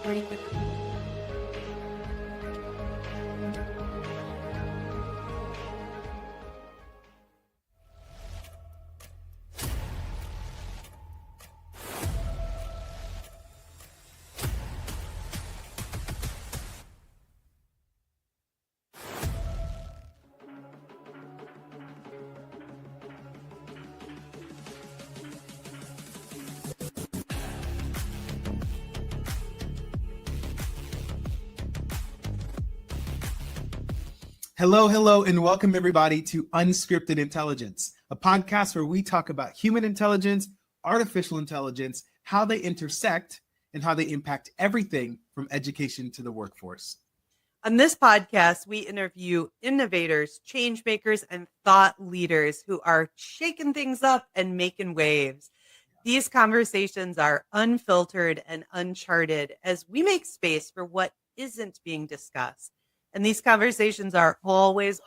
pretty quickly. Hello, and welcome everybody to Unscripted Intelligence, a podcast where we talk about human intelligence, artificial intelligence, how they intersect, and how they impact everything from education to the workforce. On this podcast, we interview innovators, change makers, and thought leaders who are shaking things up and making waves. These conversations are unfiltered and uncharted as we make space for what isn't being discussed. And these conversations are always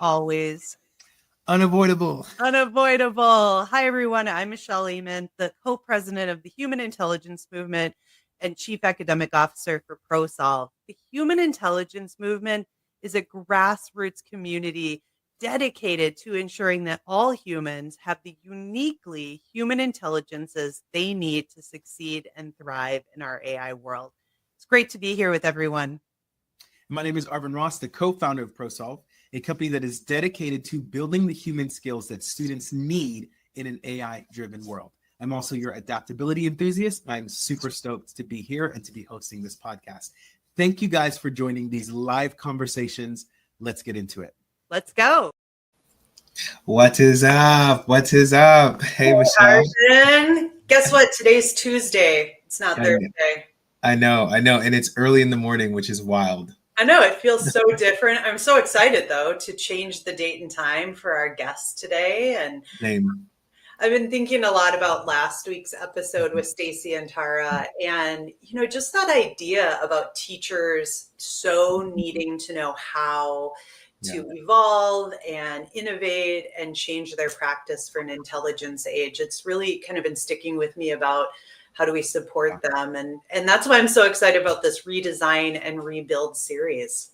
Unavoidable. Hi, everyone. I'm Michelle Ament, the co-president of the Human Intelligence Movement and chief academic officer for ProSolve. The Human Intelligence Movement is a grassroots community dedicated to ensuring that all humans have the uniquely human intelligences they need to succeed and thrive in our AI world. It's great to be here with everyone. My name is Arvin Ross, the co-founder of ProSolve, a company that is dedicated to building the human skills that students need in an AI-driven world. I'm also your adaptability enthusiast. I'm super stoked to be here and to be hosting this podcast. Thank you guys for joining these live conversations. Let's get into it. Let's go. What is up? Hey, Michelle. Arvin. Guess what? Today's Tuesday. It's not Thursday. I know. And it's early in the morning, which is wild. I know, it feels so different. I'm so excited, though, to change the date and time for our guest today. And Same. I've been thinking a lot about last week's episode with Stacy and Tara, and, just that idea about teachers so needing to know how to evolve and innovate and change their practice for an intelligence age. It's really kind of been sticking with me about how do we support them? And that's why I'm so excited about this redesign and rebuild series.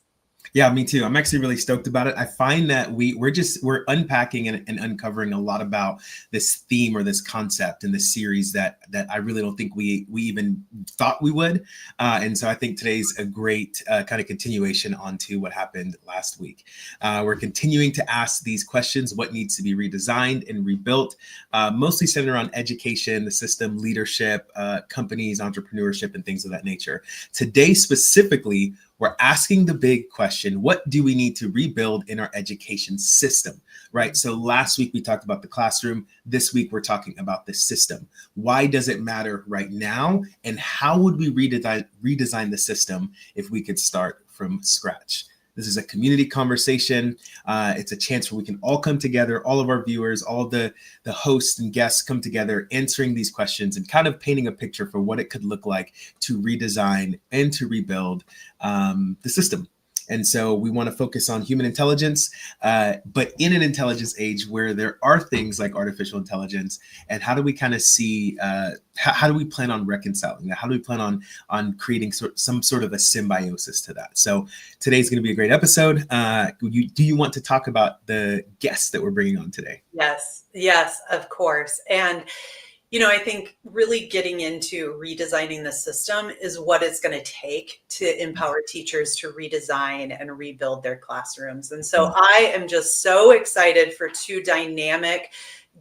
Yeah, me too. I'm actually really stoked about it. I find that we're unpacking and uncovering a lot about this theme or this concept in this series that I really don't think we even thought we would. And so I think today's a great kind of continuation onto what happened last week. We're continuing to ask these questions: what needs to be redesigned and rebuilt, mostly centered around education, the system, leadership, companies, entrepreneurship, and things of that nature. Today specifically, we're asking the big question: what do we need to rebuild in our education system, right? So last week we talked about the classroom. This week we're talking about the system. Why does it matter right now? And how would we redesign the system if we could start from scratch? This is a community conversation. It's a chance where we can all come together, all of our viewers, all of the hosts and guests come together, answering these questions and kind of painting a picture for what it could look like to redesign and to rebuild the system. And so we want to focus on human intelligence, but in an intelligence age where there are things like artificial intelligence, and how do we kind of see, how do we plan on reconciling that? How do we plan on creating some sort of a symbiosis to that? So today's going to be a great episode. Do you want to talk about the guests that we're bringing on today? Yes, of course. And I think really getting into redesigning the system is what it's going to take to empower teachers to redesign and rebuild their classrooms. And so I am just so excited for two dynamic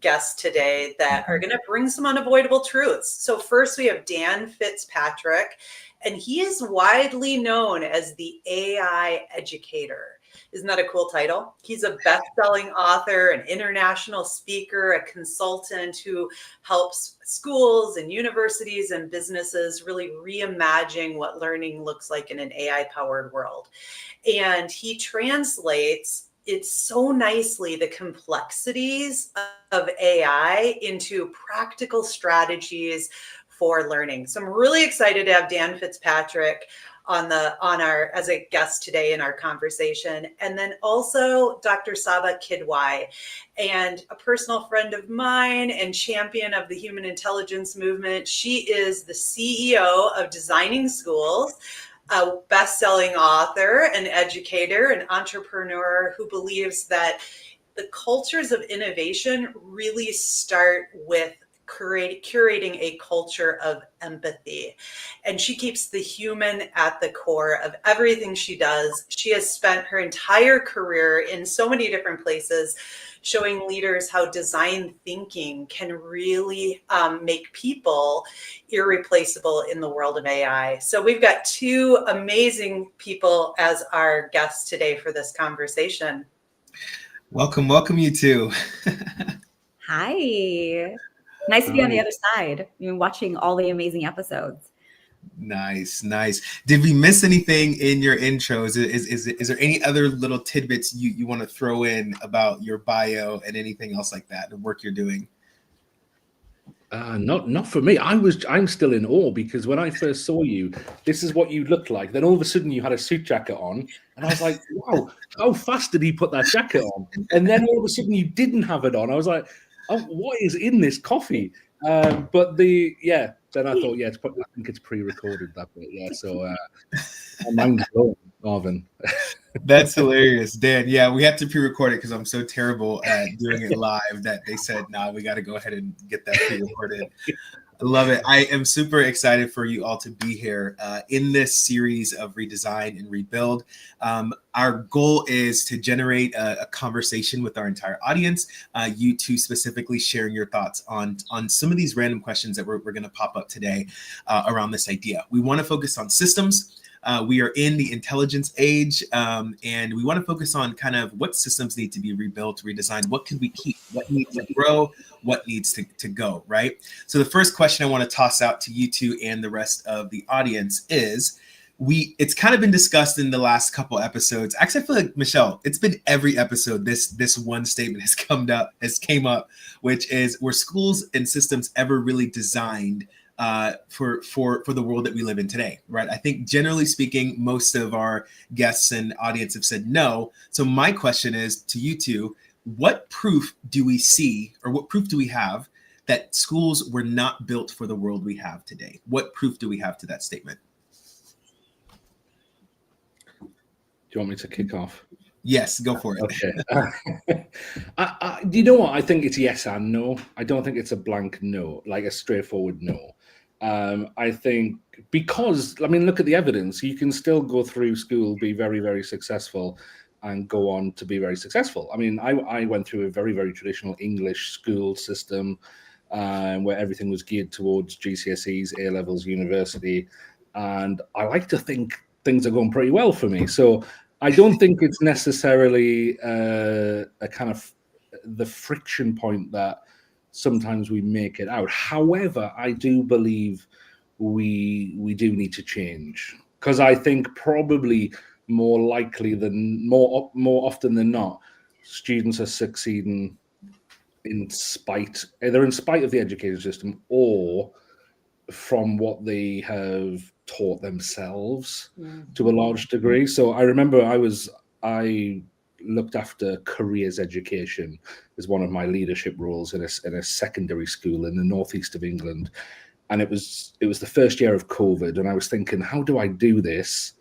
guests today that are going to bring some unavoidable truths. So first we have Dan Fitzpatrick, and he is widely known as the AI educator. Isn't that a cool title? He's a best-selling author, an international speaker, a consultant who helps schools and universities and businesses really reimagine what learning looks like in an AI-powered world. And he translates it so nicely, the complexities of AI, into practical strategies for learning. So I'm really excited to have Dan Fitzpatrick as a guest today in our conversation. And then also Dr. Sabba Quidwai, and a personal friend of mine and champion of the human intelligence movement. She is the CEO of Designing Schools, a best-selling author, an educator, an entrepreneur who believes that the cultures of innovation really start with curating a culture of empathy. And she keeps the human at the core of everything she does. She has spent her entire career in so many different places showing leaders how design thinking can really make people irreplaceable in the world of AI. So we've got two amazing people as our guests today for this conversation. Welcome, you two. Hi. Nice to be on the other side. You're watching all the amazing episodes. Nice. Did we miss anything in your intros? Is there any other little tidbits you want to throw in about your bio and anything else like that, the work you're doing? Not for me. I'm still in awe because when I first saw you, this is what you looked like. Then all of a sudden you had a suit jacket on, and I was like, wow, how fast did he put that jacket on? And then all of a sudden you didn't have it on. I was like, oh, what is in this coffee? Then I thought, I think it's pre-recorded that bit. Yeah, so my mind's blown, Arvin. That's hilarious, Dan. Yeah, we had to pre-record it because I'm so terrible at doing it live that they said, "Nah, we got to go ahead and get that pre-recorded." I love it. I am super excited for you all to be here in this series of redesign and rebuild. Our goal is to generate a conversation with our entire audience. You two specifically sharing your thoughts on some of these random questions that we're going to pop up today around this idea. We want to focus on systems. We are in the intelligence age, and we want to focus on kind of what systems need to be rebuilt, redesigned, what can we keep, what needs to grow, what needs to go, right? So the first question I want to toss out to you two and the rest of the audience is, it's kind of been discussed in the last couple episodes. Actually, I feel like, Michelle, it's been every episode this one statement came up, which is, were schools and systems ever really designed for the world that we live in today, right? I think generally speaking, most of our guests and audience have said no. So my question is to you two, what proof do we see, or what proof do we have that schools were not built for the world we have today? What proof do we have to that statement? Do you want me to kick off? Yes, go for it. Okay. You know what? I think it's yes and no. I don't think it's a blank no, like a straightforward no. I think because, look at the evidence. You can still go through school, be very, very successful, and go on to be very successful. I went through a very, very traditional English school system where everything was geared towards GCSEs, A-levels, university. And I like to think things are going pretty well for me. So I don't think it's necessarily a kind of the friction point that sometimes we make it out. However, I do believe we do need to change, because I think probably more often than not, students are succeeding either in spite of the education system or from what they have taught themselves to a large degree. So I remember I looked after careers education as one of my leadership roles in a secondary school in the northeast of England. And it was the first year of COVID, and I was thinking, how do I do this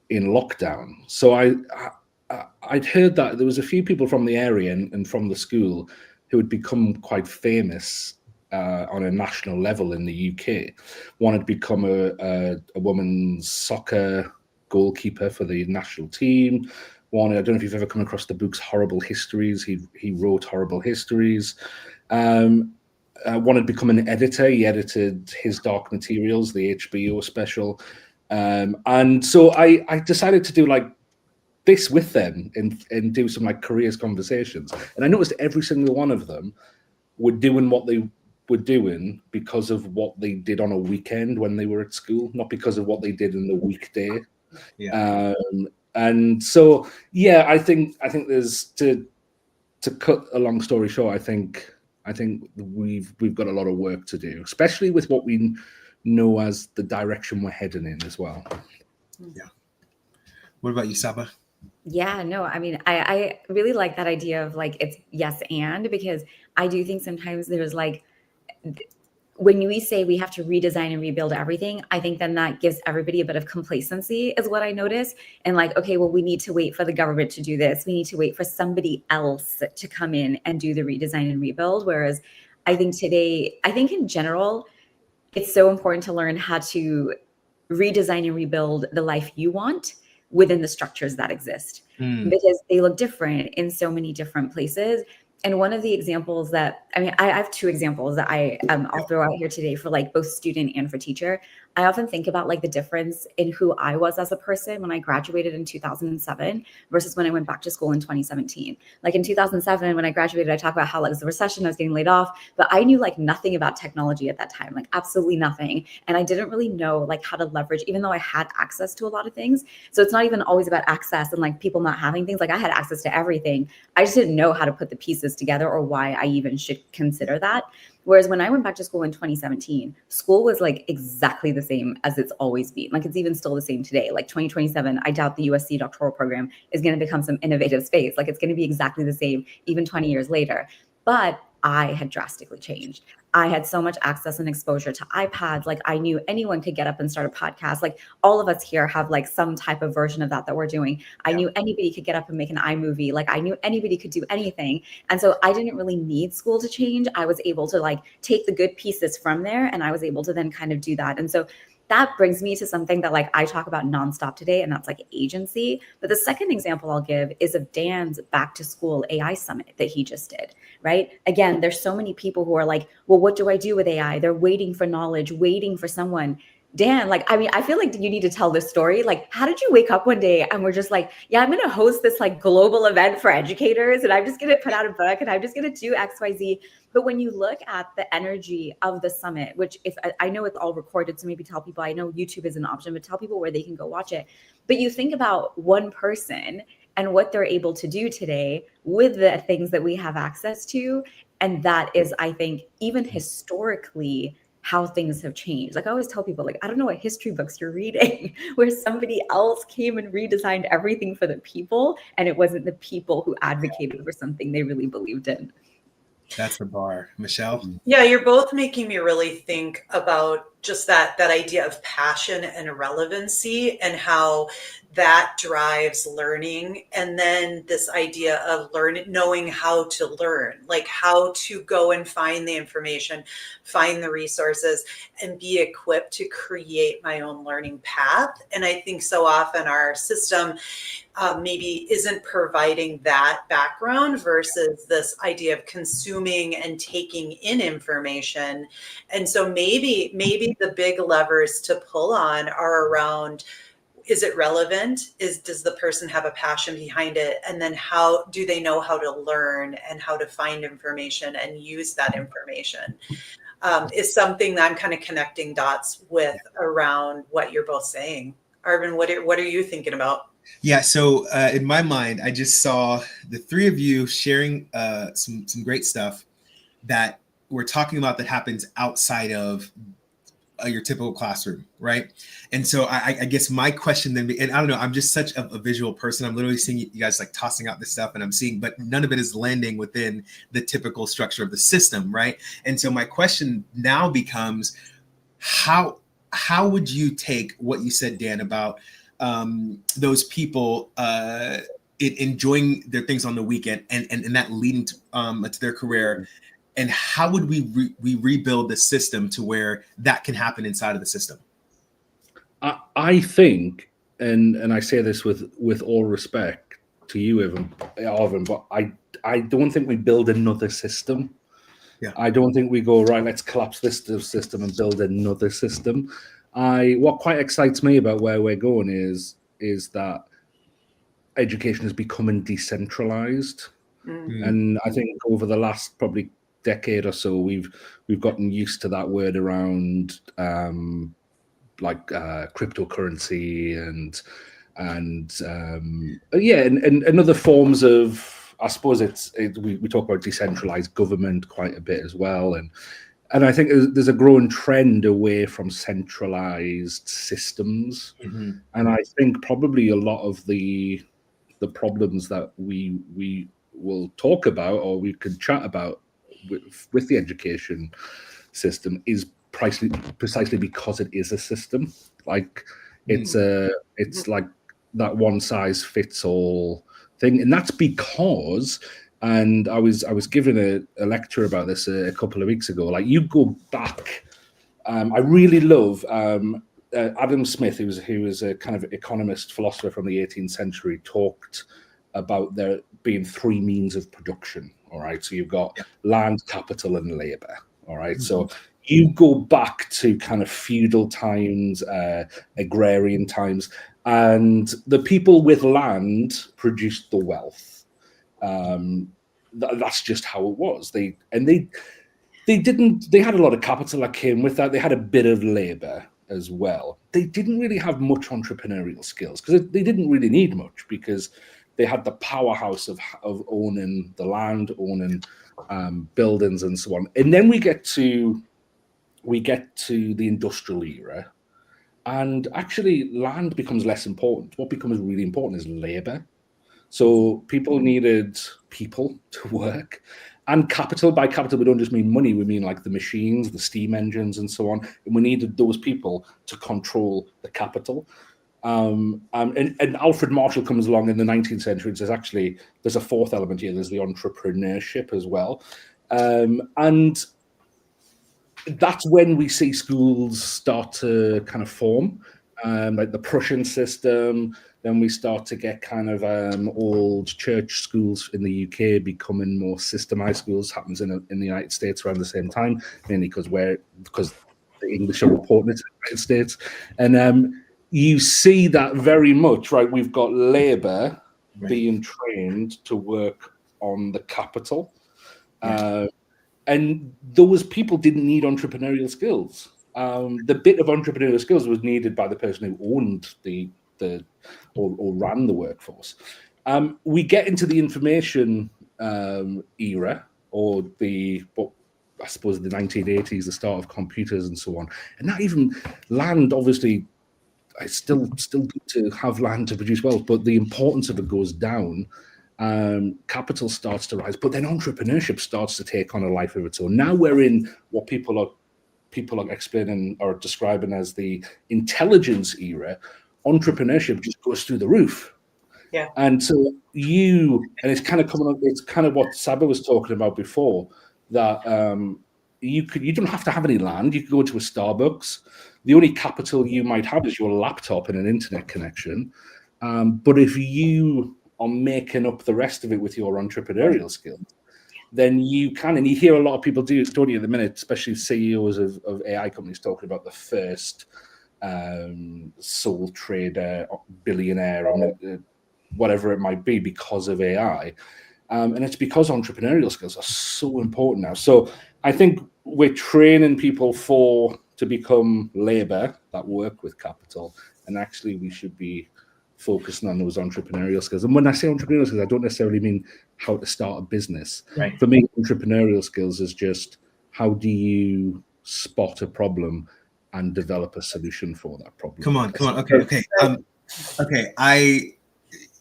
in lockdown? So I'd heard that there was a few people from the area and from the school who had become quite famous on a national level in the UK. One had become a women's soccer goalkeeper for the national team. One, I don't know if you've ever come across the books Horrible Histories. He wrote Horrible Histories. One had become an editor. He edited His Dark Materials, the HBO special. And so I decided to do like this with them and do some like careers conversations. And I noticed every single one of them were doing what they were doing because of what they did on a weekend when they were at school, not because of what they did in the weekday. Yeah. And so, yeah, I think there's to cut a long story short. I think we've got a lot of work to do, especially with what we know as the direction we're heading in as well. Yeah. What about you, Sabba? Yeah, no, I really like that idea of like, it's yes and, because I do think sometimes there's like, when we say we have to redesign and rebuild everything, I think then that gives everybody a bit of complacency is what I notice. And like, okay, well, we need to wait for the government to do this. We need to wait for somebody else to come in and do the redesign and rebuild. Whereas I think today, I think in general, it's so important to learn how to redesign and rebuild the life you want within the structures that exist, because they look different in so many different places. And one of the examples that, I mean, I have two examples that I'll throw out here today for like both student and for teacher. I often think about like the difference in who I was as a person when I graduated in 2007 versus when I went back to school in 2017. Like in 2007, when I graduated, I talked about how like it was the recession, I was getting laid off, but I knew like nothing about technology at that time, like absolutely nothing. And I didn't really know like how to leverage, even though I had access to a lot of things. So it's not even always about access and like people not having things. Like I had access to everything. I just didn't know how to put the pieces together or why I even should consider that. Whereas when I went back to school in 2017, school was like exactly the same as it's always been. Like it's even still the same today. Like 2027, I doubt the USC doctoral program is going to become some innovative space. Like it's going to be exactly the same even 20 years later. But I had drastically changed. I had so much access and exposure to iPads. Like I knew anyone could get up and start a podcast. Like all of us here have like some type of version of that we're doing. I knew anybody could get up and make an iMovie. Like I knew anybody could do anything. And so I didn't really need school to change. I was able to like take the good pieces from there, and I was able to then kind of do that. And so that brings me to something that like I talk about nonstop today, and that's like agency. But the second example I'll give is of Dan's back to school AI summit that he just did, right? Again, there's so many people who are like, well, what do I do with AI? They're waiting for knowledge, waiting for someone. Dan, like, I mean, I feel like you need to tell this story. Like, how did you wake up one day and we're just like, yeah, I'm going to host this like global event for educators, and I'm just going to put out a book, and I'm just going to do X, Y, Z. But when you look at the energy of the summit, which if I know it's all recorded, so maybe tell people, I know YouTube is an option, but tell people where they can go watch it. But you think about one person and what they're able to do today with the things that we have access to. And that is, I think, even historically, how things have changed. Like I always tell people, like, I don't know what history books you're reading where somebody else came and redesigned everything for the people, and it wasn't the people who advocated for something they really believed in. That's the bar. Michelle? Yeah, you're both making me really think about just that idea of passion and relevancy and how that drives learning. And then this idea of knowing how to learn, like how to go and find the information, find the resources, and be equipped to create my own learning path. And I think so often our system maybe isn't providing that background versus this idea of consuming and taking in information. And so maybe the big levers to pull on are around, is it relevant? Does the person have a passion behind it? And then how do they know how to learn and how to find information and use that information? Is something that I'm kind of connecting dots with around what you're both saying. Arvin, what are you thinking about? Yeah, so in my mind, I just saw the three of you sharing some great stuff that we're talking about that happens outside of your typical classroom, right? And so I guess my question then, and I don't know, I'm just such a visual person. I'm literally seeing you guys like tossing out this stuff, and I'm seeing, but none of it is landing within the typical structure of the system, right? And so my question now becomes, how would you take what you said, Dan, about those people enjoying their things on the weekend and that leading to their career, and how would we rebuild the system to where that can happen inside of the system? I think, and I say this with all respect to you, Arvin, but I don't think we build another system. Yeah. I don't think we go, right, let's collapse this system and build another system. What quite excites me about where we're going is that education is becoming decentralized. And I think over the last probably decade or so, we've gotten used to that word around cryptocurrency and other forms of, I suppose we talk about decentralized government quite a bit as well, and I think there's a growing trend away from centralized systems, and I think probably a lot of the problems that we will talk about or we could chat about with the education system is precisely because it is a system. Like it's like that one size fits all thing, and that's because. And I was given a lecture about this a couple of weeks ago. Like, you go back. I really love Adam Smith, who was a kind of economist, philosopher from the 18th century, talked about there being three means of production. All right, so you've got land, capital, and labor. All right, so you go back to kind of feudal times, agrarian times, and the people with land produced the wealth. That's just how it was. They had a lot of capital that came with that. They had a bit of labor as well. They didn't really have much entrepreneurial skills because they didn't really need much, because they had the powerhouse of owning the land, owning buildings and so on. And then we get to the industrial era, and actually land becomes less important. What becomes really important is labor. So people needed people to work, and capital. By capital, we don't just mean money. We mean like the machines, the steam engines, and so on. And we needed those people to control the capital. And Alfred Marshall comes along in the 19th century and says, actually, there's a fourth element here. There's the entrepreneurship as well. And that's when we see schools start to kind of form, like the Prussian system. Then we start to get kind of old church schools in the UK becoming more systemized schools. Happens in the United States around the same time, mainly because the English are important in the United States. And you see that very much, right? We've got labor being trained to work on the capital. And those people didn't need entrepreneurial skills. The bit of entrepreneurial skills was needed by the person who owned or ran the workforce. We get into the information era, or I suppose the 1980s, the start of computers and so on. And not even land, obviously, it's still good to have land to produce wealth, but the importance of it goes down. Capital starts to rise, but then entrepreneurship starts to take on a life of its own. Now we're in what people are explaining or describing as the intelligence era. Entrepreneurship just goes through the roof. Yeah. And so it's kind of coming up, it's kind of what Sabba was talking about before, that you don't have to have any land. You can go to a Starbucks. The only capital you might have is your laptop and an internet connection. But if you are making up the rest of it with your entrepreneurial skills, then you can. And you hear a lot of people don't you, at the minute, especially CEOs of AI companies, talking about the first sole trader, billionaire, or whatever it might be, because of AI. And it's because entrepreneurial skills are so important now. So I think we're training people to become labor that work with capital, and actually we should be focusing on those entrepreneurial skills. And when I say entrepreneurial skills, I don't necessarily mean how to start a business. Right. For me, entrepreneurial skills is just how do you spot a problem and develop a solution for that problem. Come on. Okay.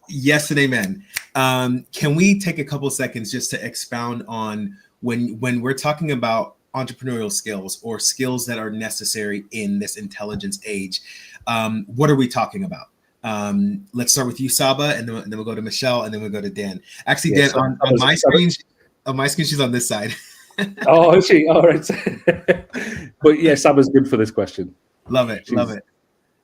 Yes and amen. Can we take a couple seconds just to expound on when we're talking about entrepreneurial skills or skills that are necessary in this intelligence age? What are we talking about? Let's start with you, Sabba, and then we'll go to Michelle, and then we'll go to Dan. Actually, Dan, on my screen, she's on this side. Oh, is she? All right. But yeah, Sabba's good for this question. Love it.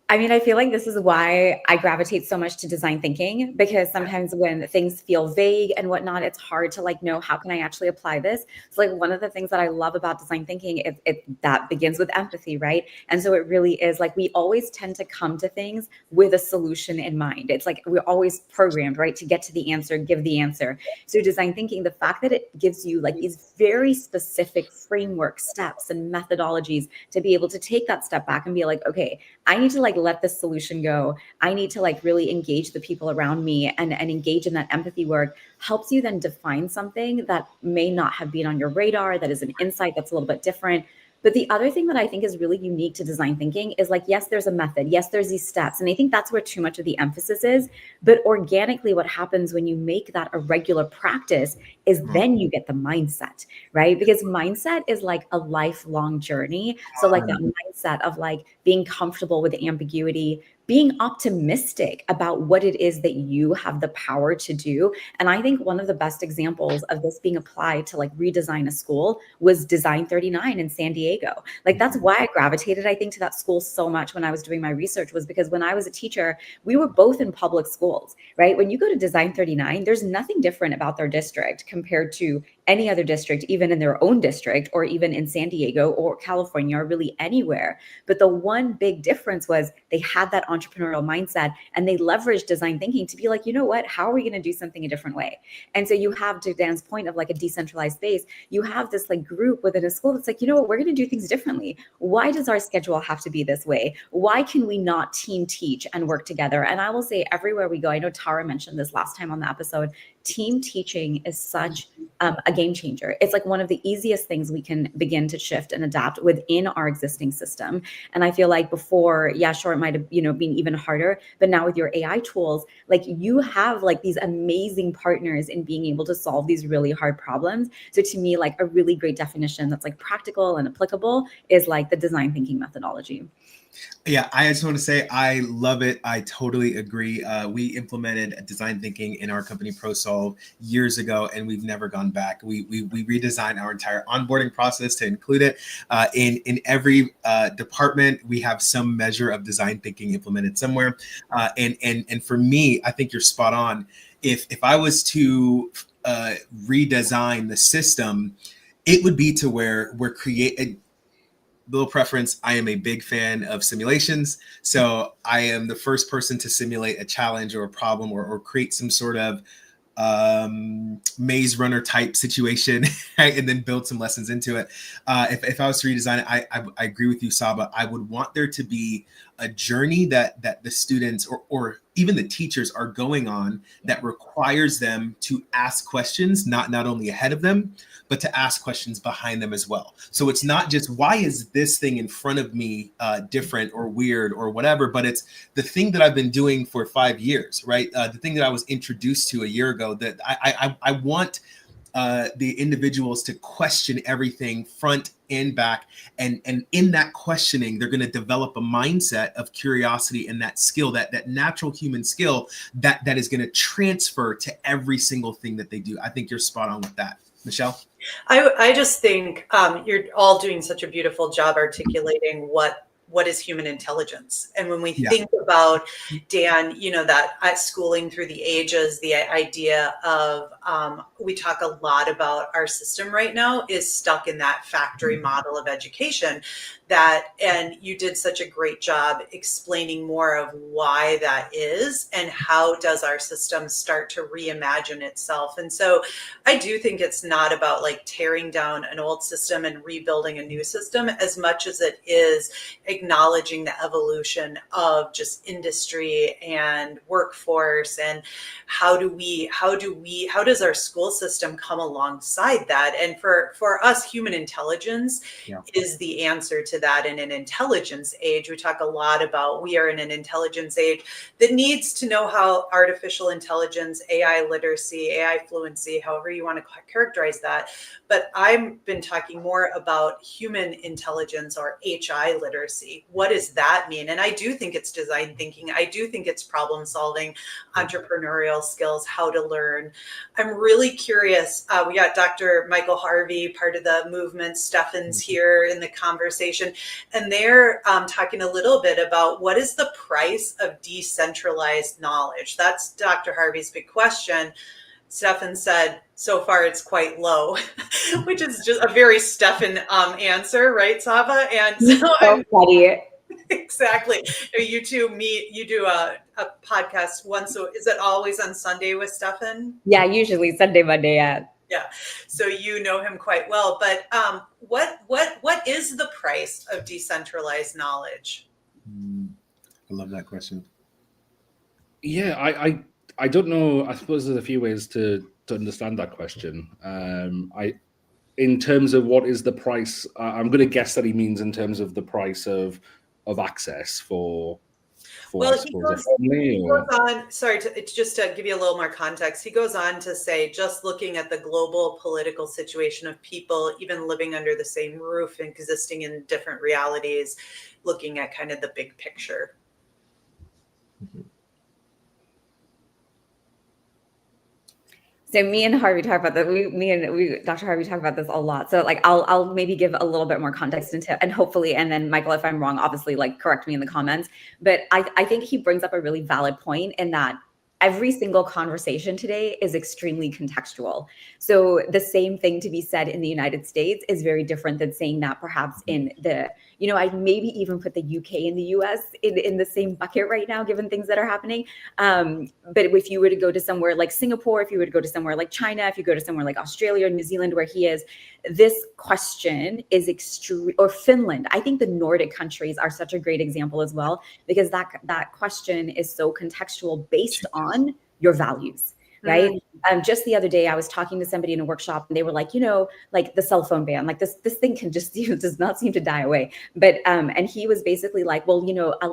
I mean, I feel like this is why I gravitate so much to design thinking, because sometimes when things feel vague and whatnot, it's hard to know, how can I actually apply this? So one of the things that I love about design thinking is that begins with empathy, right? And so it really is we always tend to come to things with a solution in mind. It's we're always programmed, right, to get to the answer, give the answer. So design thinking, the fact that it gives you these very specific framework steps and methodologies to be able to take that step back and be okay, I need to let this solution go. I need to really engage the people around me and engage in that empathy work, helps you then define something that may not have been on your radar, that is an insight that's a little bit different. But the other thing that I think is really unique to design thinking is like, yes, there's a method. Yes, there's these steps. And I think that's where too much of the emphasis is. But organically, what happens when you make that a regular practice is then you get the mindset, right? Because mindset is like a lifelong journey. So like that mindset of like being comfortable with ambiguity, being optimistic about what it is that you have the power to do. And I think one of the best examples of this being applied to like redesign a school was Design 39 in San Diego. Like that's why I gravitated, I think, to that school so much when I was doing my research, was because when I was a teacher, we were both in public schools, right? When you go to Design 39, there's nothing different about their district compared to any other district, even in their own district, or even in San Diego or California, or really anywhere. But the one big difference was they had that entrepreneurial mindset, and they leveraged design thinking to be like, you know what, how are we going to do something a different way? And so you have, to Dan's point of like a decentralized space, you have this like group within a school that's like, you know what, we're going to do things differently. Why does our schedule have to be this way? Why can we not team teach and work together? And I will say, everywhere we go, I know Tara mentioned this last time on the episode, team teaching is such a game changer. It's like one of the easiest things we can begin to shift and adapt within our existing system. And I feel like before, yeah, sure, it might have, been even harder, but now with your AI tools, like you have like these amazing partners in being able to solve these really hard problems. So to me, like a really great definition that's like practical and applicable is like the design thinking methodology. Yeah, I just want to say I love it. I totally agree. We implemented design thinking in our company ProSolve years ago, and we've never gone back. We redesigned our entire onboarding process to include it. In every department, we have some measure of design thinking implemented somewhere. And for me, I think you're spot on. If I was to redesign the system, it would be to where we're creating. Little preference, I am a big fan of simulations. So I am the first person to simulate a challenge or a problem or create some sort of maze runner type situation, right? And then build some lessons into it. If I was to redesign it, I agree with you, Sabba. I would want there to be a journey that the students or even the teachers are going on that requires them to ask questions, not only ahead of them, but to ask questions behind them as well. So it's not just, why is this thing in front of me different or weird or whatever, but it's the thing that I've been doing for 5 years, right? The thing that I was introduced to a year ago, that I want the individuals to question everything front and back. And in that questioning, they're going to develop a mindset of curiosity and that skill, that natural human skill that is going to transfer to every single thing that they do. I think you're spot on with that. Michelle? I just think you're all doing such a beautiful job articulating what is human intelligence. And when we think about, Dan, that schooling through the ages, the idea of, we talk a lot about our system right now is stuck in that factory model of education and you did such a great job explaining more of why that is and how does our system start to reimagine itself. And so I do think it's not about like tearing down an old system and rebuilding a new system as much as it is acknowledging the evolution of just industry and workforce and how does our school system come alongside that? And for us, human intelligence is the answer to that. In an intelligence age, we talk a lot about we are in an intelligence age that needs to know how artificial intelligence, AI literacy, AI fluency, however you want to characterize that. But I've been talking more about human intelligence or HI literacy. What does that mean? And I do think it's design thinking. I do think it's problem solving, entrepreneurial skills, how to learn. I'm really curious. We got Dr. Michael Harvey, part of the movement. Stefan's here in the conversation. And they're talking a little bit about what is the price of decentralized knowledge? That's Dr. Harvey's big question. Stefan said, so far it's quite low, which is just a very Stefan answer, right, Sabba? And so funny. Exactly. You two meet, you do a podcast once. So is it always on Sunday with Stefan? Yeah, usually Sunday, Monday, yeah. Yeah. So you know him quite well. But what is the price of decentralized knowledge? I love that question. Yeah, I don't know. I suppose there's a few ways to understand that question. in terms of what is the price, I'm going to guess that he means in terms of the price of access for Well, I suppose, a family. he goes on, sorry, it's just to give you a little more context. He goes on to say, just looking at the global political situation of people, even living under the same roof and existing in different realities, looking at kind of the big picture. Mhm. So me and Harvey talk about that. Dr. Harvey talk about this a lot. So like, I'll maybe give a little bit more context into, and hopefully, and then Michael, if I'm wrong, obviously like correct me in the comments. But I think he brings up a really valid point in that every single conversation today is extremely contextual. So the same thing to be said in the United States is very different than saying that perhaps in the, I maybe even put the UK and the US in the same bucket right now, given things that are happening. But if you were to go to somewhere like Singapore, if you were to go to somewhere like China, if you go to somewhere like Australia or New Zealand, where he is, this question is extreme, or Finland. I think the Nordic countries are such a great example as well, because that question is so contextual based on your values, right? Just the other day, I was talking to somebody in a workshop, and they were like, like the cell phone ban, like this thing can just does not seem to die away. But and he was basically like, well,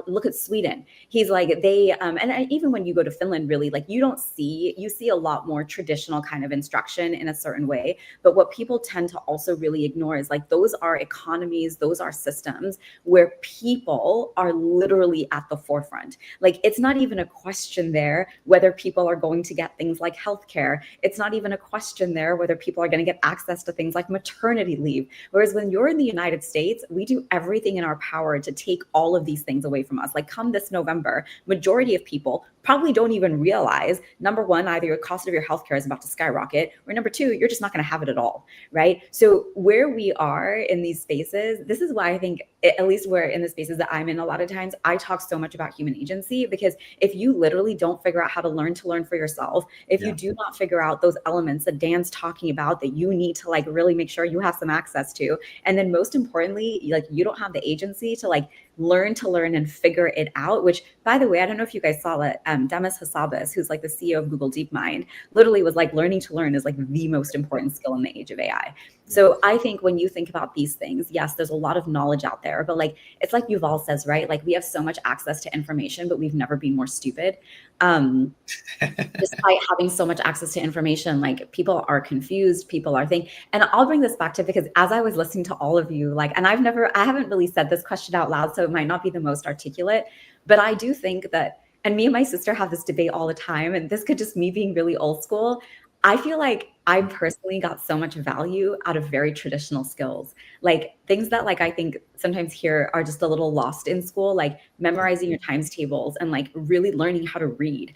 look at Sweden. He's like, they and even when you go to Finland, really, like you see a lot more traditional kind of instruction in a certain way. But what people tend to also really ignore is like those are economies, those are systems where people are literally at the forefront. Like it's not even a question there whether people are going to get things like healthcare. It's not even a question there whether people are going to get access to things like maternity leave. Whereas when you're in the United States, we do everything in our power to take all of these things away from us. Like come this November, majority of people probably don't even realize, number one, either your cost of your healthcare is about to skyrocket, or number two, you're just not going to have it at all, right? So where we are in these spaces, this is why I think, at least where in the spaces that I'm in, a lot of times I talk so much about human agency, because if you literally don't figure out how to learn for yourself, if you do not figure out those elements that Dan's talking about that you need to like really make sure you have some access to, and then most importantly, like you don't have the agency to like learn and figure it out, which by the way, I don't know if you guys saw it, Demis Hassabis, who's like the CEO of Google DeepMind, literally was like learning to learn is like the most important skill in the age of AI. So I think when you think about these things, yes, there's a lot of knowledge out there, but like, it's like Yuval says, right? Like we have so much access to information, but we've never been more stupid. Despite having so much access to information, like people are confused, people are thinking, and I'll bring this back to, because as I was listening to all of you, like, and I haven't really said this question out loud, so it might not be the most articulate, but I do think that, and me and my sister have this debate all the time, and this could just me being really old school. I feel like I personally got so much value out of very traditional skills, like things that like I think sometimes here are just a little lost in school, like memorizing your times tables and like really learning how to read.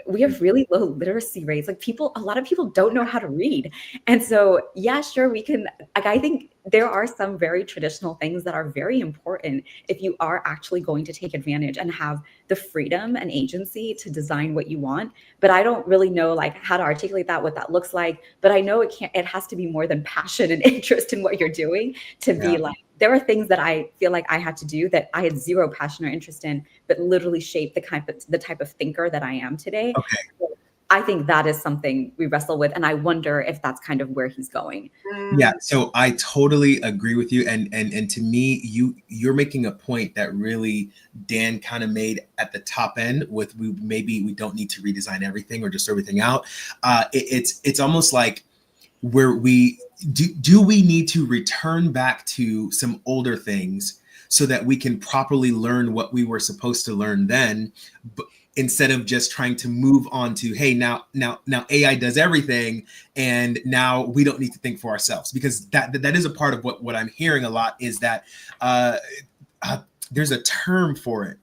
We have really low literacy rates. Like a lot of people don't know how to read. And so, yeah, sure, we can, like, I think there are some very traditional things that are very important if you are actually going to take advantage and have the freedom and agency to design what you want. But I don't really know like how to articulate that, what that looks like. But I know it has to be more than passion and interest in what you're doing to be like, there are things that I feel like I had to do that I had zero passion or interest in, but literally shaped the type of thinker that I am today. Okay. So I think that is something we wrestle with. And I wonder if that's kind of where he's going. Yeah, so I totally agree with you. And to me, you're making a point that really Dan kind of made at the top end with maybe we don't need to redesign everything or just throw everything out. It's almost like where we do we need to return back to some older things so that we can properly learn what we were supposed to learn then, instead of just trying to move on to, hey, now AI does everything and now we don't need to think for ourselves, because that is a part of what I'm hearing a lot is that there's a term for it.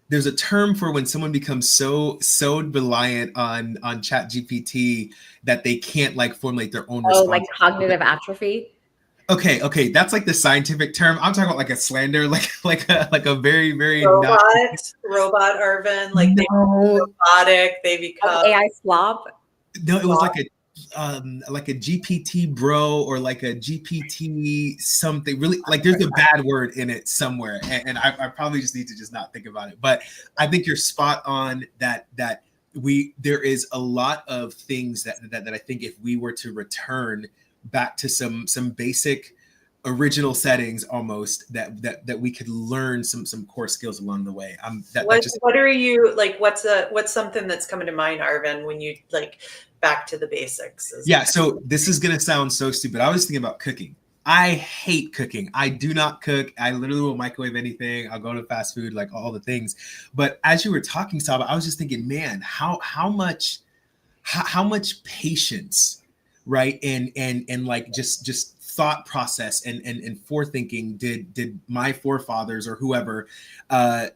There's a term for when someone becomes so reliant on ChatGPT that they can't like formulate their own response. Like cognitive atrophy. Okay, that's like the scientific term. I'm talking about like a slander, like a very, very robot Arvin, like they become robotic, they become like AI slop. No, it was like a GPT bro or like a GPT something. Really, like there's a bad word in it somewhere, and I probably just need to just not think about it. But I think you're spot on that there is a lot of things that I think if we were to return back to some basic original settings almost, that we could learn some core skills along the way. What are you like? What's something that's coming to mind, Arvin, when you like back to the basics? Yeah. So this is going to sound so stupid. I was thinking about cooking. I hate cooking. I do not cook. I literally will microwave anything. I'll go to fast food, like all the things. But as you were talking, Sabba, I was just thinking, man, how much patience, right? And like just thought process and forethinking did my forefathers or whoever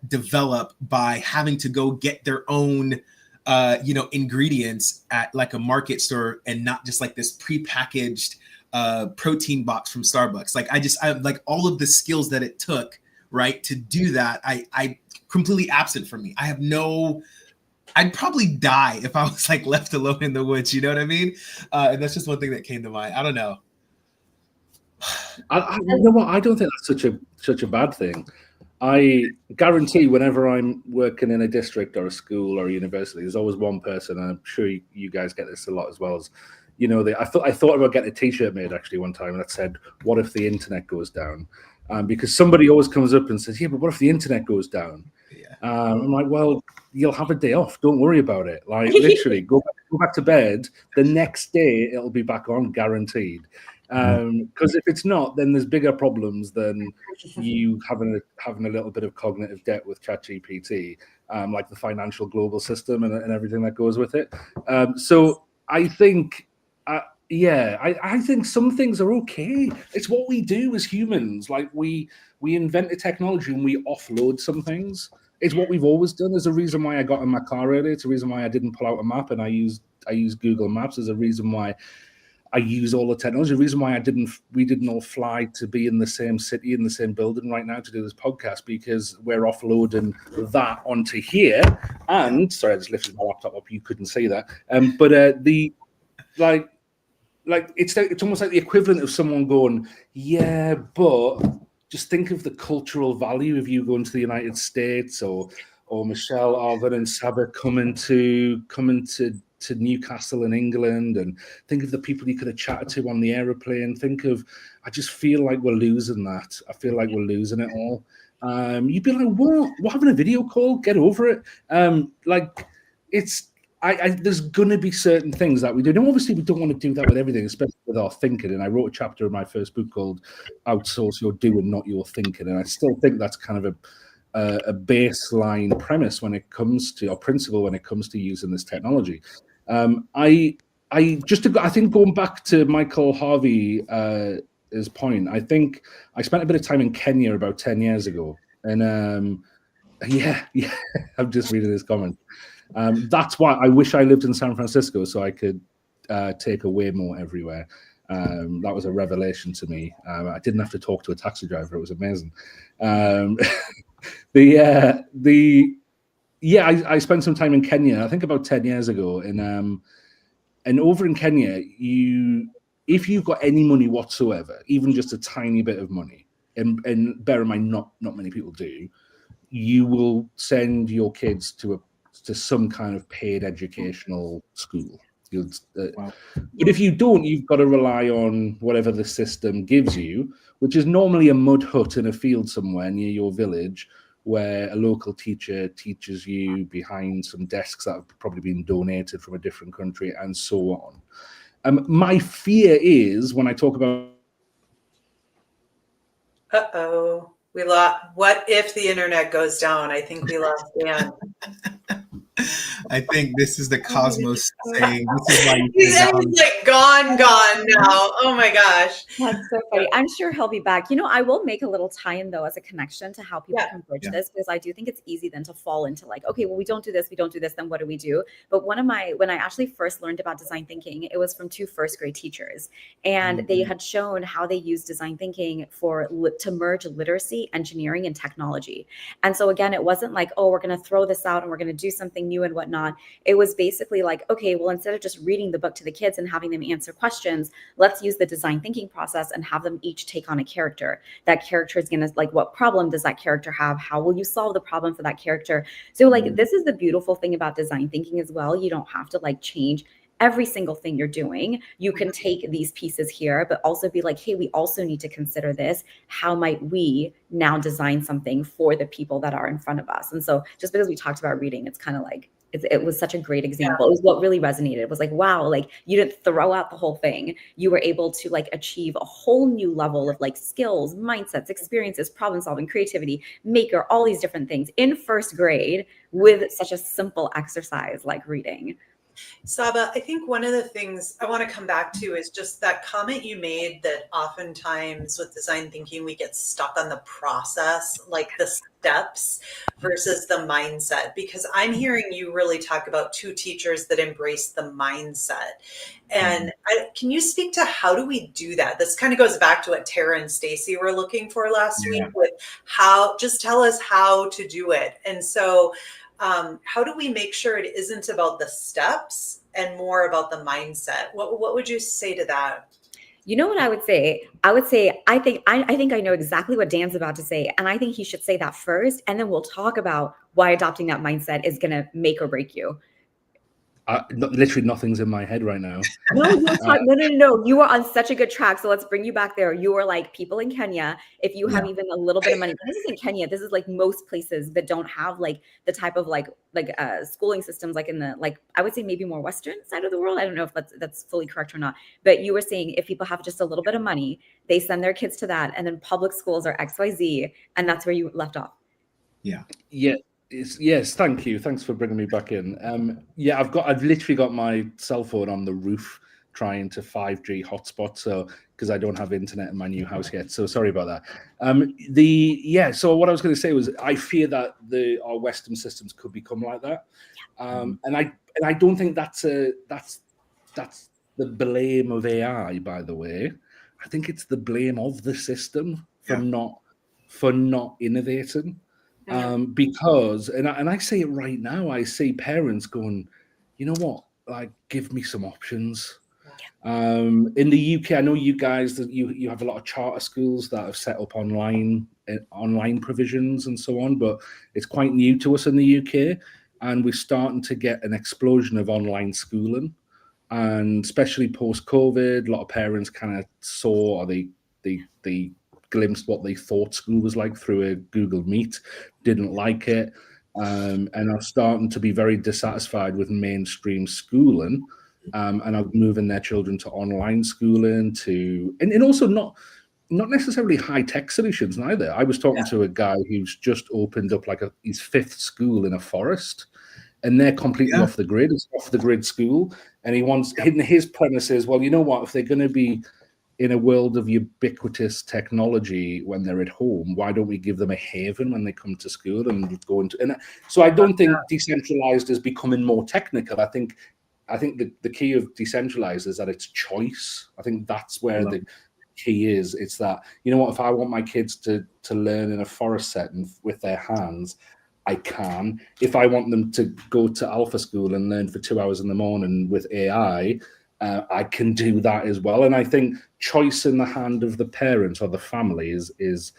develop by having to go get their own ingredients at like a market store, and not just like this prepackaged protein box from Starbucks. Like I like all of the skills that it took, right, to do that. I completely absent from me. I'd probably die if I was like left alone in the woods. You know what I mean? And that's just one thing that came to mind. I don't know. You know what? I don't think that's such a bad thing. I guarantee whenever I'm working in a district or a school or a university, there's always one person, and I'm sure you guys get this a lot as well, as I thought about getting a t-shirt made actually one time that said, "What if the internet goes down?" Because somebody always comes up and says, "Yeah, but what if the internet goes down?" Yeah. I'm like, well, you'll have a day off. Don't worry about it. Like literally, go back to bed. The next day it'll be back on, guaranteed. Because if it's not, then there's bigger problems than you having a little bit of cognitive debt with ChatGPT, like the financial global system and everything that goes with it. So I think. I think some things are okay. It's what we do as humans. Like we invent a technology and we offload some things. It's what we've always done. There's a reason why I got in my car earlier. It's a reason why I didn't pull out a map and I use Google Maps. There's a reason why I use all the technology. The reason why we didn't all fly to be in the same city, in the same building right now to do this podcast, because we're offloading that onto here. And sorry, I just lifted my laptop up. You couldn't see that. Like it's almost like the equivalent of someone going, yeah, but just think of the cultural value of you going to the United States, or Michelle, Arvin, and Sabba coming to Newcastle in England, and think of the people you could have chatted to on the aeroplane. I just feel like we're losing that. I feel like we're losing it all. You'd be like, what? We're having a video call? Get over it. There's going to be certain things that we do. And obviously, we don't want to do that with everything, especially with our thinking. And I wrote a chapter in my first book called Outsource Your Doing, Not Your Thinking. And I still think that's kind of a baseline premise when it comes to, or principle when it comes to using this technology. I think going back to Michael Harvey's point, I think I spent a bit of time in Kenya about 10 years ago. And I'm just reading his comment. That's why I wish I lived in San Francisco so I could take a Waymo everywhere. That was a revelation to me. I didn't have to talk to a taxi driver. It was amazing. I spent some time in Kenya, I think about 10 years ago. And over in Kenya, if you've got any money whatsoever, even just a tiny bit of money, and bear in mind, not many people do, you will send your kids to some kind of paid educational school. Wow. But if you don't, you've got to rely on whatever the system gives you, which is normally a mud hut in a field somewhere near your village, where a local teacher teaches you behind some desks that have probably been donated from a different country, and so on. My fear is when I talk about... We lost. What if the internet goes down? I think we lost Dan. I think this is the cosmos saying, this is why he's like gone now. Oh my gosh. That's so funny. I'm sure he'll be back. I will make a little tie-in though as a connection to how people can bridge this, because I do think it's easy then to fall into like, okay, well, we don't do this, then what do we do? But when I actually first learned about design thinking, it was from 2 first grade teachers, and they had shown how they use design thinking to merge literacy, engineering, and technology. And so again, it wasn't like, oh, we're going to throw this out and we're going to do something new and whatnot. whatnot, it was basically like, okay, well, instead of just reading the book to the kids and having them answer questions, let's use the design thinking process and have them each take on a character. That character is going to, like, what problem does that character have? How will you solve the problem for that character? So like, this is the beautiful thing about design thinking as well. You don't have to like change every single thing you're doing. You can take these pieces here, but also be like, hey, we also need to consider this. How might we now design something for the people that are in front of us? And so just because we talked about reading, it's kind of like, it was such a great example. It was what really resonated. It was like, wow, like you didn't throw out the whole thing. You were able to like achieve a whole new level of like skills, mindsets, experiences, problem solving, creativity, maker, all these different things in first grade with such a simple exercise like reading. Sabba, I think one of the things I want to come back to is just that comment you made that oftentimes with design thinking, we get stuck on the process, like the steps versus the mindset, because I'm hearing you really talk about two teachers that embrace the mindset. And can you speak to how do we do that? This kind of goes back to what Tara and Stacy were looking for last week with how, just tell us how to do it. And so how do we make sure it isn't about the steps and more about the mindset? What would you say to that? You know what I would say? I think I know exactly what Dan's about to say. And I think he should say that first. And then we'll talk about why adopting that mindset is going to make or break you. Literally nothing's in my head right now. No. You are on such a good track. So let's bring you back there. You are like people in Kenya. If you have even a little bit of money, this isn't Kenya. This is like most places that don't have like the type of like schooling systems like in the, like, I would say maybe more Western side of the world. I don't know if that's fully correct or not. But you were saying if people have just a little bit of money, they send their kids to that. And then public schools are XYZ. And that's where you left off. Yeah. Yes, thank you. Thanks for bringing me back in. I've literally got my cell phone on the roof trying to 5G hotspot, so because I don't have internet in my new house yet. So sorry about that. So what I was going to say was I fear that our Western systems could become like that, and I don't think that's the blame of AI. By the way, I think it's the blame of the system for not innovating. Because I say it right now, I see parents going, you know what, like, give me some options. In the UK, I know you guys that you have a lot of charter schools that have set up online provisions and so on, but it's quite new to us in the UK, and we're starting to get an explosion of online schooling, and especially post-COVID, a lot of parents kind of saw, or they glimpsed what they thought school was like through a Google Meet, didn't like it, and are starting to be very dissatisfied with mainstream schooling, and are moving their children to online schooling, and also not necessarily high-tech solutions neither. I was talking to a guy who's just opened up like his 5th school in a forest, and they're completely off the grid. It's off the grid school, and he wants his premise is, well, you know what, if they're going to be in a world of ubiquitous technology when they're at home, why don't we give them a haven when they come to school and go into? And so I don't think decentralized is becoming more technical. I think the key of decentralized is that it's choice. I think that's where the key is. It's that, you know what, if I want my kids to learn in a forest setting with their hands, I can. If I want them to go to Alpha School and learn for 2 hours in the morning with AI, I can do that as well. And I think choice in the hand of the parent or the family is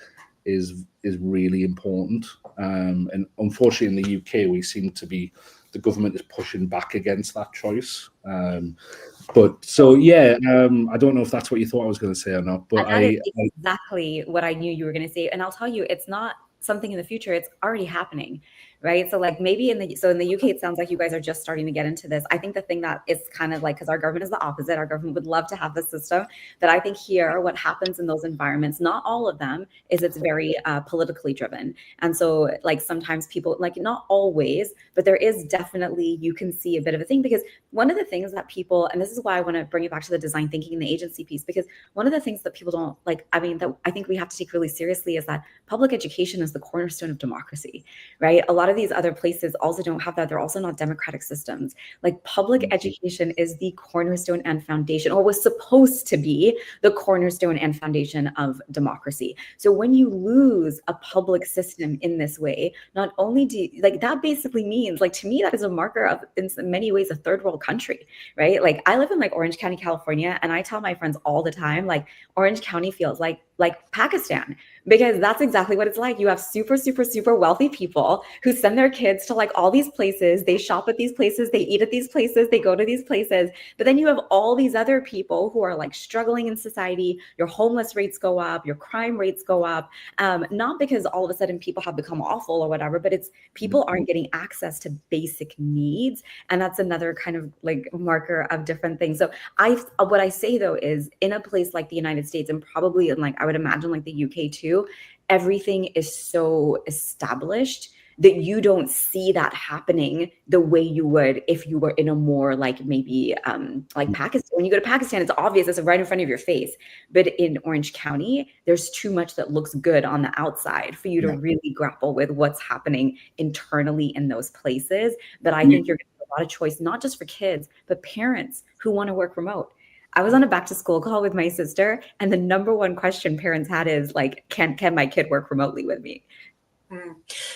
really important. And unfortunately, in the UK, we seem to be, the government is pushing back against that choice. I don't know if that's what you thought I was going to say or not. But that is exactly what I knew you were going to say. And I'll tell you, it's not something in the future, it's already happening, right? So like maybe in the UK, it sounds like you guys are just starting to get into this. I think the thing that is kind of like, because our government is the opposite, our government would love to have this system, but I think here what happens in those environments, not all of them, is it's very politically driven. And so like sometimes people, like not always, but there is definitely, you can see a bit of a thing, because one of the things that people, and this is why I want to bring it back to the design thinking and the agency piece, because one of the things that people don't like, I mean, that I think we have to take really seriously is that public education is the cornerstone of democracy, right? A lot of these other places also don't have that. They're also not democratic systems. Like public education is the cornerstone and foundation, or was supposed to be the cornerstone and foundation of democracy. So when you lose a public system in this way, not only do you, like, that basically means, like, to me, that is a marker of, in many ways, a third world country, right? Like I live in like Orange County, California, and I tell my friends all the time, like Orange County feels like Pakistan, because that's exactly what it's like. You have super, super, super wealthy people who send their kids to like all these places. They shop at these places, they eat at these places, they go to these places. But then you have all these other people who are like struggling in society. Your homeless rates go up, your crime rates go up. Not because all of a sudden people have become awful or whatever, but it's people aren't getting access to basic needs. And that's another kind of like marker of different things. So what I say though is, in a place like the United States, and probably in like, I would imagine like the UK too, everything is so established that you don't see that happening the way you would if you were in a more like maybe like Pakistan. When you go to Pakistan, it's obvious, it's right in front of your face. But in Orange County, there's too much that looks good on the outside for you to really grapple with what's happening internally in those places. But I think you're going to have a lot of choice, not just for kids, but parents who want to work remote. I was on a back to school call with my sister, and the number one question parents had is like, can my kid work remotely with me?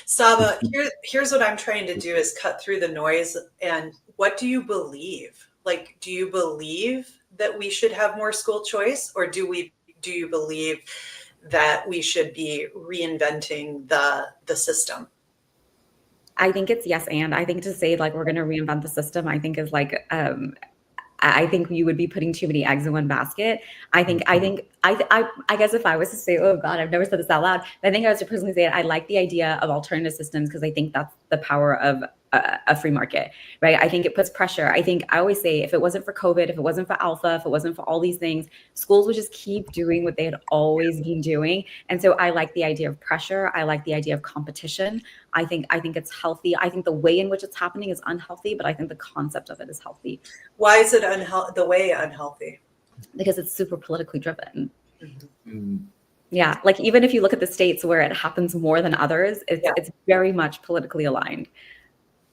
Sabba, here's what I'm trying to do is cut through the noise. And what do you believe? Like, do you believe that we should have more school choice, or do you believe that we should be reinventing the system? I think it's yes, and I think to say like we're going to reinvent the system, I think is like I think you would be putting too many eggs in one basket. I guess if I was to say, oh God, I've never said this out loud, I think I was to personally say it. I like the idea of alternative systems because I think that's the power of a free market, right? I think it puts pressure. I always say, if it wasn't for COVID, if it wasn't for Alpha, if it wasn't for all these things, schools would just keep doing what they had always been doing. And so I like the idea of pressure. I like the idea of competition. I think it's healthy. I think the way in which it's happening is unhealthy, but I think the concept of it is healthy. Why is it the way unhealthy? Because it's super politically driven. Yeah, like even if you look at the states where it happens more than others, it's very much politically aligned.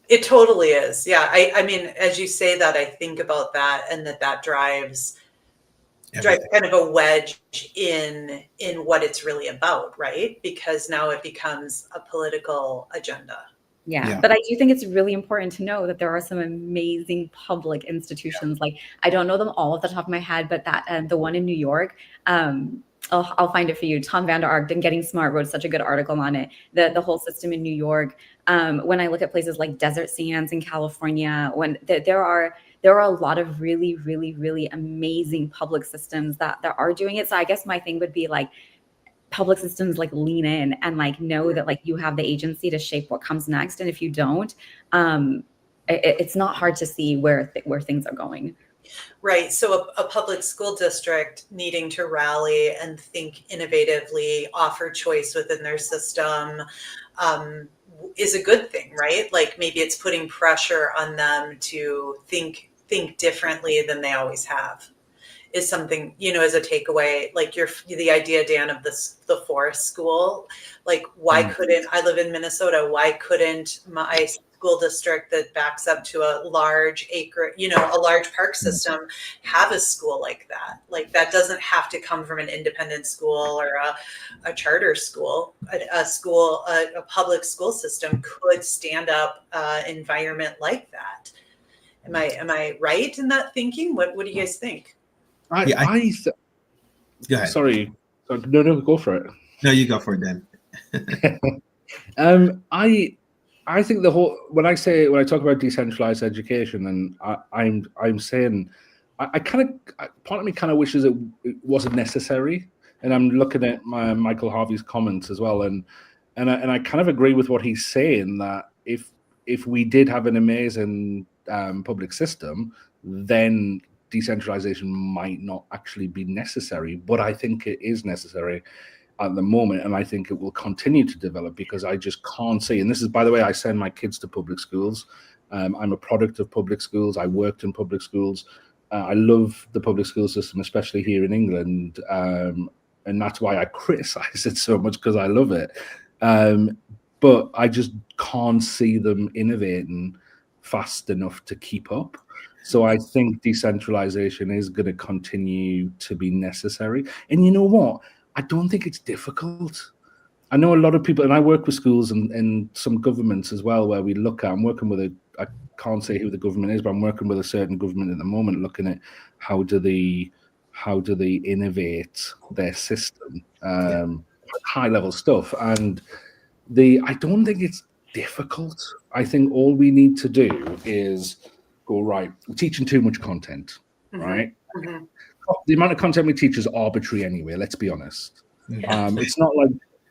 It totally is. Yeah. I mean, as you say that, I think about that, and that drives kind of a wedge in what it's really about, right? Because now it becomes a political agenda. Yeah. But I do think it's really important to know that there are some amazing public institutions. Like, I don't know them all off the top of my head, but that the one in New York, I'll find it for you. Tom Vander Ark and Getting Smart wrote such a good article on it. The whole system in New York. When I look at places like Desert Sands in California, when there are a lot of really, really, really amazing public systems that are doing it. So I guess my thing would be like, public systems like lean in and like know that like you have the agency to shape what comes next. And if you don't, it's not hard to see where things are going. Right. So a public school district needing to rally and think innovatively, offer choice within their system, is a good thing, right? Like maybe it's putting pressure on them to think differently than they always have. Is something, as a takeaway, like the idea, Dan, of the forest school, like why couldn't, I live in Minnesota, why couldn't my school district that backs up to a large acre, a large park system have a school like that? Like that doesn't have to come from an independent school or a charter school. A public school system could stand up environment like that. Am I right in that thinking? What do you guys think? Go ahead. Sorry. No, go for it. No, you go for it, Dan. I think the whole when I talk about decentralized education, and I'm saying I kind of part of me kind of wishes it wasn't necessary, and I'm looking at Michael Harvey's comments as well, and I kind of agree with what he's saying, that if we did have an amazing public system, then decentralization might not actually be necessary, but I think it is necessary at the moment, and I think it will continue to develop because I just can't see. And this is, by the way, I send my kids to public schools. I'm a product of public schools. I worked in public schools. I love the public school system, especially here in England, and that's why I criticize it so much, because I love it. But I just can't see them innovating fast enough to keep up. So I think decentralization is going to continue to be necessary. And you know what? I don't think it's difficult. I know a lot of people, and I work with schools and some governments as well, where we look at, I'm working with I can't say who the government is, but I'm working with a certain government at the moment, looking at how do they innovate their system, high level stuff. And I don't think it's difficult. I think all we need to do is go, right, we're teaching too much content, right? Mm-hmm. The amount of content we teach is arbitrary anyway, let's be honest. Yeah. It's not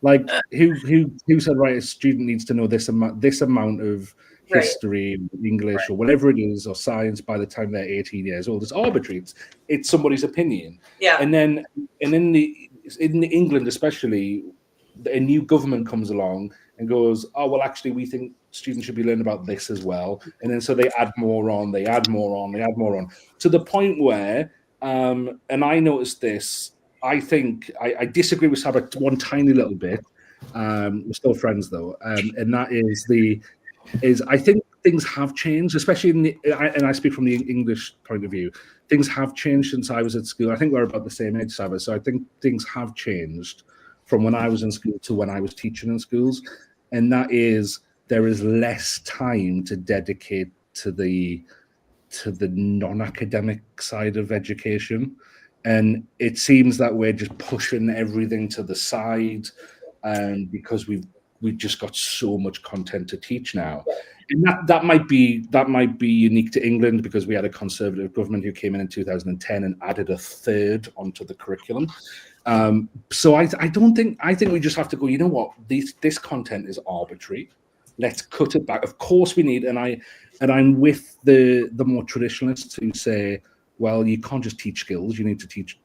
like who said, right, a student needs to know this amount of history, English, or whatever it is, or science by the time they're 18 years old. It's arbitrary. It's somebody's opinion. Yeah. And then in England especially, a new government comes along and goes, oh, well, actually, we think students should be learning about this as well. And then so they add more on, to the point where, and I noticed this, I think I disagree with Sabba one tiny little bit. We're still friends though. And that is I think things have changed, especially and I speak from the English point of view. Things have changed since I was at school. I think we're about the same age, Sabba. So I think things have changed from when I was in school to when I was teaching in schools. And that is, there is less time to dedicate to the non-academic side of education. And it seems that we're just pushing everything to the side, because we've just got so much content to teach now. And that might be unique to England, because we had a Conservative government who came in 2010 and added a third onto the curriculum. So I think we just have to go, you know what, this content is arbitrary. Let's cut it back. Of course we need, and I'm with the more traditionalists who say, well, you can't just teach skills, you need to teach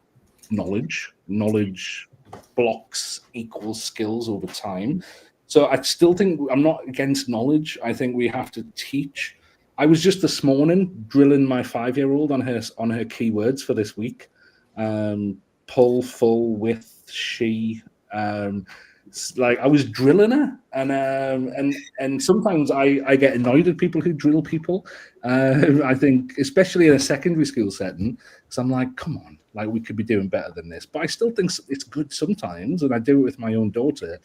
knowledge. Knowledge blocks equals skills over time. So I still think I'm not against knowledge. I think we have to teach. I was just this morning drilling my 5-year-old on her keywords for this week. Pull, full, with, she. Like I was drilling her, and sometimes I get annoyed at people who drill people. I think, especially in a secondary school setting, because I'm like, come on, like we could be doing better than this. But I still think it's good sometimes, and I do it with my own daughter.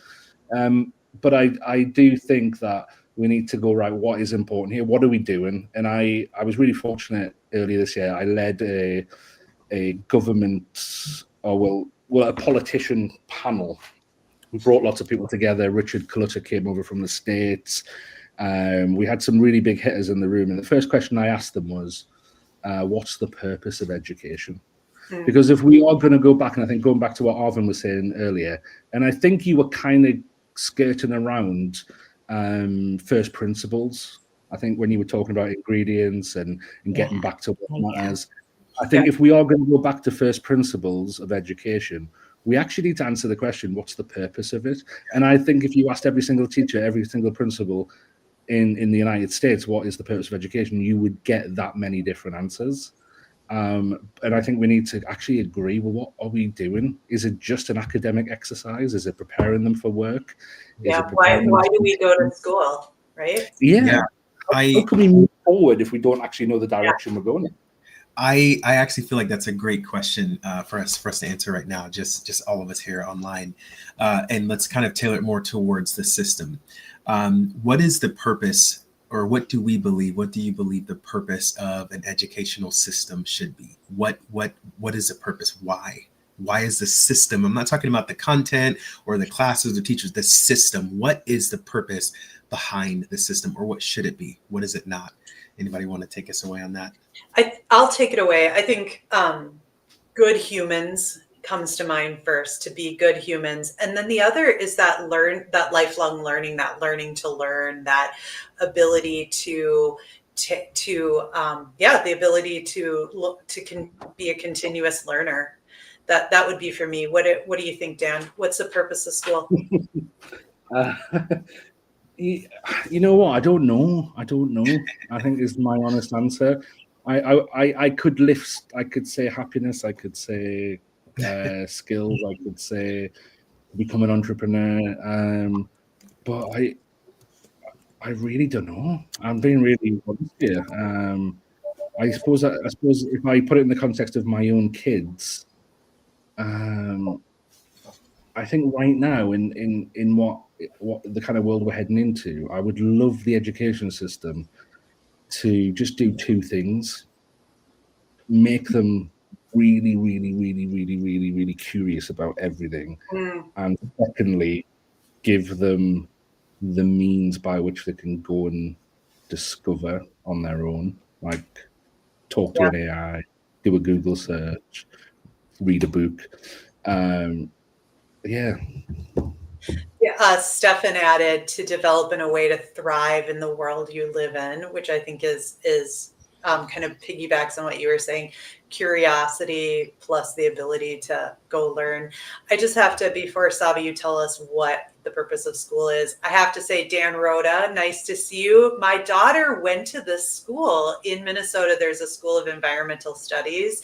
But I do think that we need to go, right, what is important here? What are we doing? And I was really fortunate earlier this year. I led a government, a politician panel. We brought lots of people together. Richard Clutter came over from the States. We had some really big hitters in the room. And the first question I asked them was, what's the purpose of education? Because if we are going to go back, and I think going back to what Arvin was saying earlier, and I think you were kind of skirting around first principles. I think when you were talking about ingredients and getting back to what matters, I think if we are going to go back to first principles of education, we actually need to answer the question, what's the purpose of it? And I think if you asked every single teacher, every single principal in the United States, what is the purpose of education, you would get that many different answers. And I think we need to actually agree, well, what are we doing? Is it just an academic exercise? Is it preparing them for work? Why do we go to school, right? Yeah. How can we move forward if we don't actually know the direction we're going in? I actually feel like that's a great question for us to answer right now, just all of us here online. And let's kind of tailor it more towards the system. What is the purpose, or what do we believe? What do you believe the purpose of an educational system should be? What is the purpose? Why? Why is the system? I'm not talking about the content or the classes or teachers, the system. What is the purpose behind the system, or what should it be? What is it not? Anybody want to take us away on that? I'll take it away. I think good humans comes to mind first, to be good humans. And then the other is that lifelong learning, that learning to learn, that ability to the ability to be a continuous learner. That would be for me. What do you think, Dan? What's the purpose of school? You know what? I don't know. I think is my honest answer. I could say happiness. I could say skills. I could say become an entrepreneur. but I really don't know. I'm being really honest here. I suppose if I put it in the context of my own kids, I think right now in what the kind of world we're heading into, I would love the education system to just do two things: make them really, really, really, really, really, really curious about everything, and secondly, give them the means by which they can go and discover on their own, like talk to Yeah. an AI, do a Google search, read a book. Yeah. Stefan added to develop in a way to thrive in the world you live in, which I think is kind of piggybacks on what you were saying, curiosity plus the ability to go learn. I just have to, before Sabba, you tell us what the purpose of school is, I have to say, Dan Rhoda, nice to see you. My daughter went to this school in Minnesota. There's a School of Environmental Studies,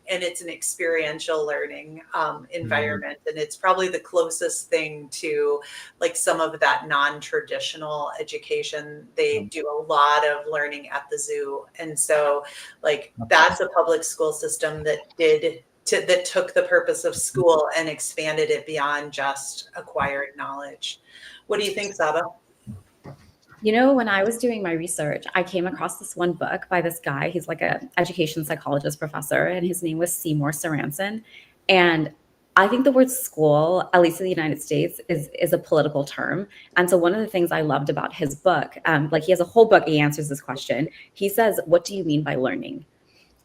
and it's an experiential learning environment. And it's probably the closest thing to like some of that non-traditional education. They do a lot of learning at the zoo. And so like that's a public school system that took the purpose of school and expanded it beyond just acquiring knowledge. What do you think, Sabba? You know, when I was doing my research, I came across this one book by this guy. He's like an education psychologist professor, and his name was Seymour Sorensen. And I think the word school, at least in the United States, is a political term. And so one of the things I loved about his book, like he has a whole book, he answers this question. He says, what do you mean by learning?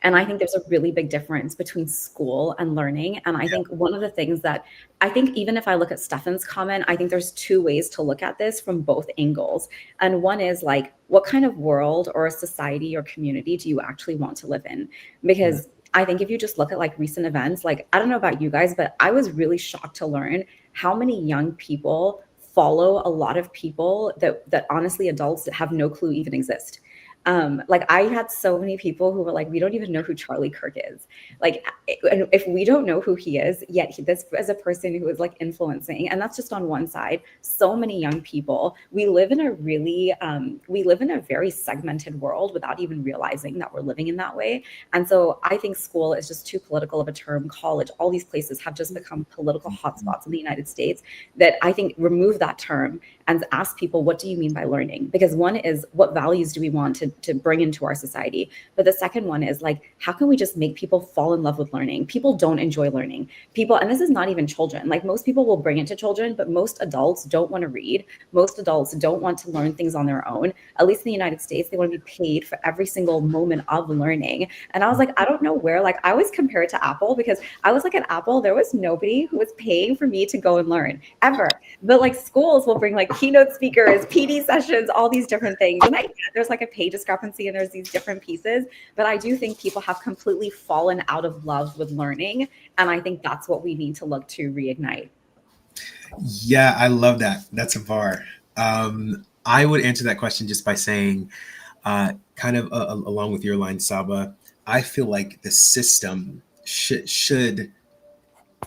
And I think there's a really big difference between school and learning. And I think one of the things that I think, even if I look at Stefan's comment, I think there's two ways to look at this from both angles. And one is like, what kind of world or a society or community do you actually want to live in? Because I think if you just look at like recent events, like, I don't know about you guys, but I was really shocked to learn how many young people follow a lot of people that honestly adults have no clue even exist. Like I had so many people who were like, we don't even know who Charlie Kirk is. Like, if we don't know who he is, yet this is a person who is like influencing, and that's just on one side, so many young people. We live in a very segmented world without even realizing that we're living in that way. And so I think school is just too political of a term. College, all these places have just become political hotspots in the United States that I think remove that term and ask people, what do you mean by learning? Because one is, what values do we want to bring into our society? But the second one is like, how can we just make people fall in love with learning? People don't enjoy learning. People, and this is not even children, like most people will bring it to children, but most adults don't want to read. Most adults don't want to learn things on their own. At least in the United States, they want to be paid for every single moment of learning. And I was like, I don't know where, like I always compare it to Apple, because I was like, at Apple, there was nobody who was paying for me to go and learn ever. But like schools will bring like keynote speakers, PD sessions, all these different things. And there's like a pay discrepancy and there's these different pieces. But I do think people have completely fallen out of love with learning. And I think that's what we need to look to reignite. Yeah, I love that. That's a bar. I would answer that question just by saying, kind of along with your line, Sabba, I feel like the system should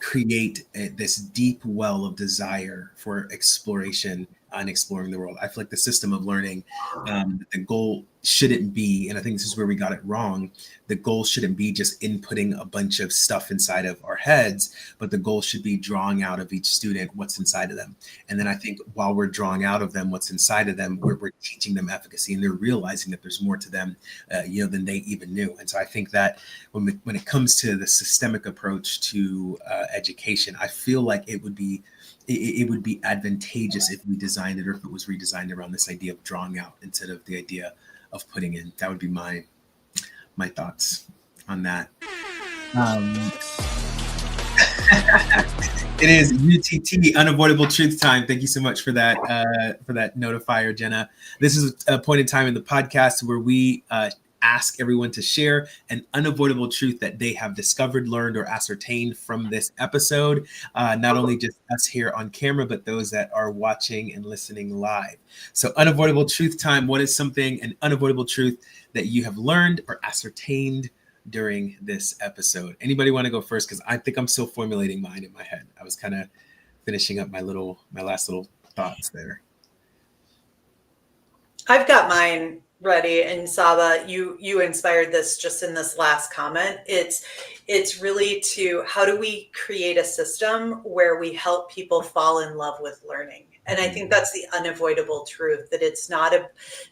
create this deep well of desire for exploration and exploring the world. I feel like the system of learning, the goal shouldn't be, and I think this is where we got it wrong, the goal shouldn't be just inputting a bunch of stuff inside of our heads, but the goal should be drawing out of each student what's inside of them. And then I think while we're drawing out of them what's inside of them, we're teaching them efficacy, and they're realizing that there's more to them than they even knew. And so I think that when it comes to the systemic approach to education, I feel like it would be advantageous if we designed it, or if it was redesigned around this idea of drawing out instead of the idea of putting in. That would be my thoughts on that. It is UTT, Unavoidable Truth Time. Thank you so much for that notifier, Jenna. This is a point in time in the podcast where we ask everyone to share an unavoidable truth that they have discovered, learned, or ascertained from this episode. Not only just us here on camera, but those that are watching and listening live. So unavoidable truth time. What is an unavoidable truth that you have learned or ascertained during this episode? Anybody want to go first? Because I think I'm still formulating mine in my head. I was kind of finishing up my last little thoughts there. I've got mine ready, and Sabba, you inspired this just in this last comment. It's really to how do we create a system where we help people fall in love with learning? And I think that's the unavoidable truth, that it's not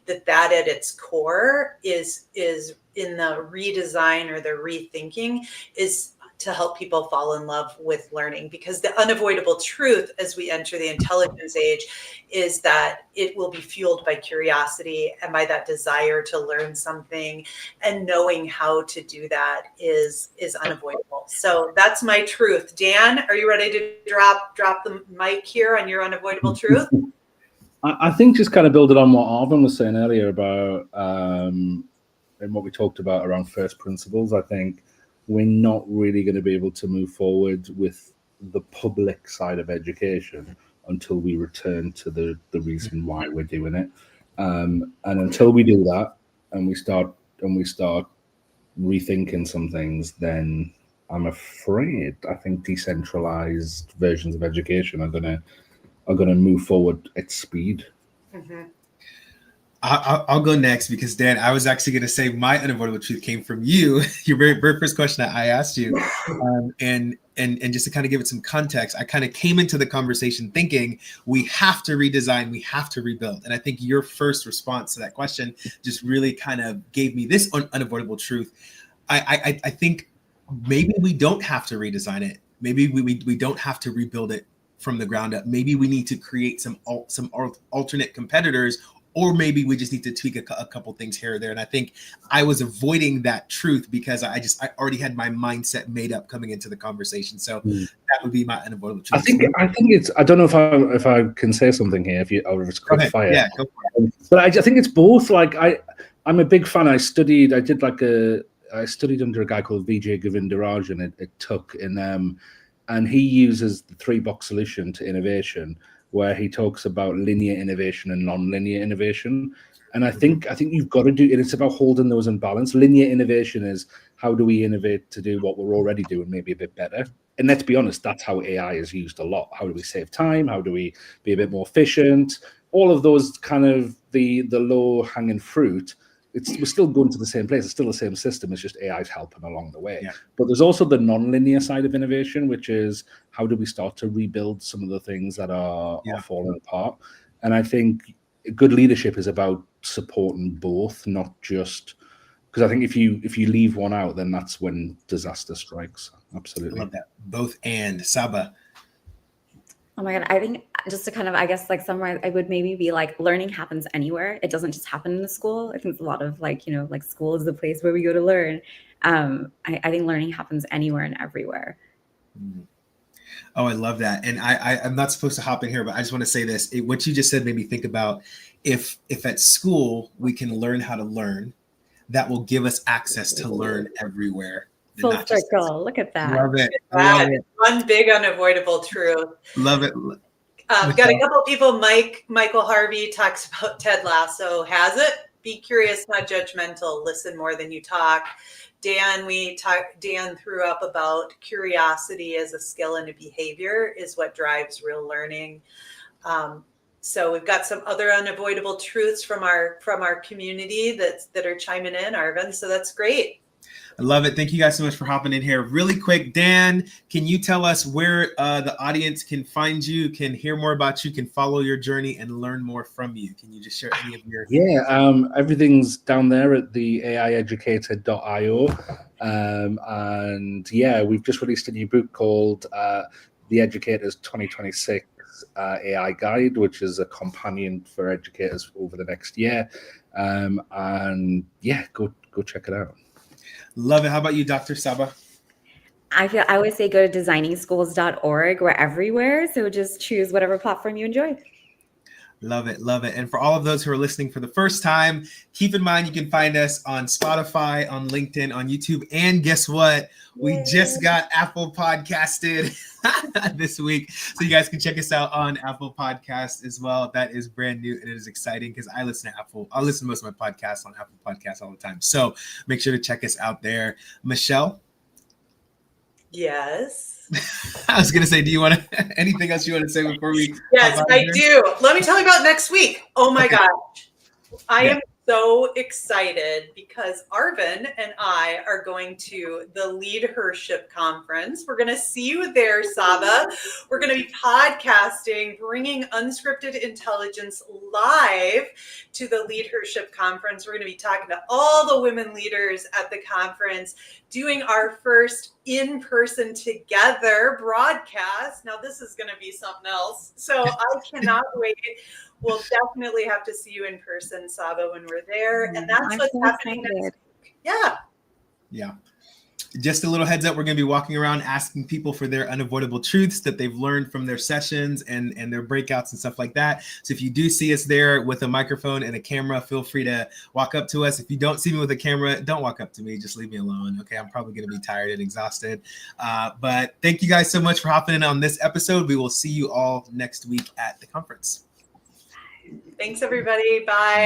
that at its core is in the redesign or the rethinking is to help people fall in love with learning, because the unavoidable truth as we enter the intelligence age is that it will be fueled by curiosity and by that desire to learn something, and knowing how to do that is unavoidable. So that's my truth. Dan, are you ready to drop the mic here on your unavoidable truth? I think just kind of building on what Arvin was saying earlier about and what we talked about around first principles, I think we're not really going to be able to move forward with the public side of education until we return to the reason why we're doing it. And until we do that, and we start rethinking some things, then I'm afraid I think decentralized versions of education are gonna move forward at speed. Mm-hmm. I'll go next, because Dan, I was actually going to say my unavoidable truth came from you, your very first question that I asked you, and just to kind of give it some context, I kind of came into the conversation thinking we have to redesign, we have to rebuild, and I think your first response to that question just really kind of gave me this unavoidable truth. I think maybe we don't have to redesign it. Maybe we don't have to rebuild it from the ground up. Maybe we need to create some alternate competitors, or maybe we just need to tweak a couple things here or there. And I think I was avoiding that truth because I already had my mindset made up coming into the conversation. So that would be my unavoidable truth. I think it's, I don't know if I can say something here, or if it's quick fire. Yeah, go for it. But I think it's both. Like I'm a big fan. I studied under a guy called Vijay Govindarajan at Tuck and he uses the 3-box solution to innovation, where he talks about linear innovation and non-linear innovation. And I think you've got to do it. It's about holding those in balance. Linear innovation is how do we innovate to do what we're already doing, maybe a bit better. And let's be honest, that's how AI is used a lot. How do we save time? How do we be a bit more efficient? All of those kind of the low-hanging fruit. We're still going to the same place. It's still the same system. It's just AI's helping along the way. Yeah. But there's also the non-linear side of innovation, which is how do we start to rebuild some of the things that are falling apart? And I think good leadership is about supporting both, not just because I think if you leave one out, then that's when disaster strikes. Absolutely. I love that. Both and Sabba. Oh my God. I think just to kind of, I guess, like summarize, I would maybe be like, learning happens anywhere. It doesn't just happen in the school. I think it's a lot of like, like school is the place where we go to learn. I think learning happens anywhere and everywhere. Oh, I love that. And I'm not supposed to hop in here, but I just want to say this. What you just said made me think about if at school we can learn how to learn, that will give us access to learn everywhere. Full circle. Look at that. Love it. Love it. One big unavoidable truth. Love it. Got a couple of people. Michael Harvey talks about Ted Lasso. Has it? Be curious, not judgmental. Listen more than you talk. Dan threw up about curiosity as a skill and a behavior is what drives real learning. So we've got some other unavoidable truths from our community that are chiming in, Arvin. So that's great. I love it. Thank you guys so much for hopping in here. Really quick, Dan, can you tell us where the audience can find you, can hear more about you, can follow your journey and learn more from you? Can you just share any of your... Yeah, everything's down there at the AIeducator.io. And yeah, we've just released a new book called The Educator's 2026 AI Guide, which is a companion for educators over the next year. And yeah, go check it out. Love it. How about you, Dr. Sabba? I always say go to designingschools.org. We're everywhere. So just choose whatever platform you enjoy. Love it. Love it. And for all of those who are listening for the first time, keep in mind you can find us on Spotify, on LinkedIn, on YouTube. And guess what? We just got Apple Podcasted this week. So you guys can check us out on Apple Podcasts as well. That is brand new and it is exciting because I listen to Apple. I listen to most of my podcasts on Apple Podcasts all the time. So make sure to check us out there. Michelle? Yes. I was going to say, do you want to, anything else you want to say before we? Yes, I do. Let me tell you about next week. Oh my gosh. I Yeah. am so excited because Arvin and I are going to the Leadership Conference. We're going to see you there, Sabba. We're going to be podcasting, bringing Unscripted Intelligence live to the Leadership Conference. We're going to be talking to all the women leaders at the conference, doing our first in-person together broadcast. Now, this is going to be something else. So I cannot wait. We'll definitely have to see you in person, Sabba, when we're there. And that's I'm what's so happening excited. next week. Yeah. Yeah. Just a little heads up, we're going to be walking around asking people for their unavoidable truths that they've learned from their sessions and their breakouts and stuff like that. So if you do see us there with a microphone and a camera, feel free to walk up to us. If you don't see me with a camera, don't walk up to me. Just leave me alone. Okay, I'm probably going to be tired and exhausted. But thank you guys so much for hopping in on this episode. We will see you all next week at the conference. Thanks, everybody. Bye.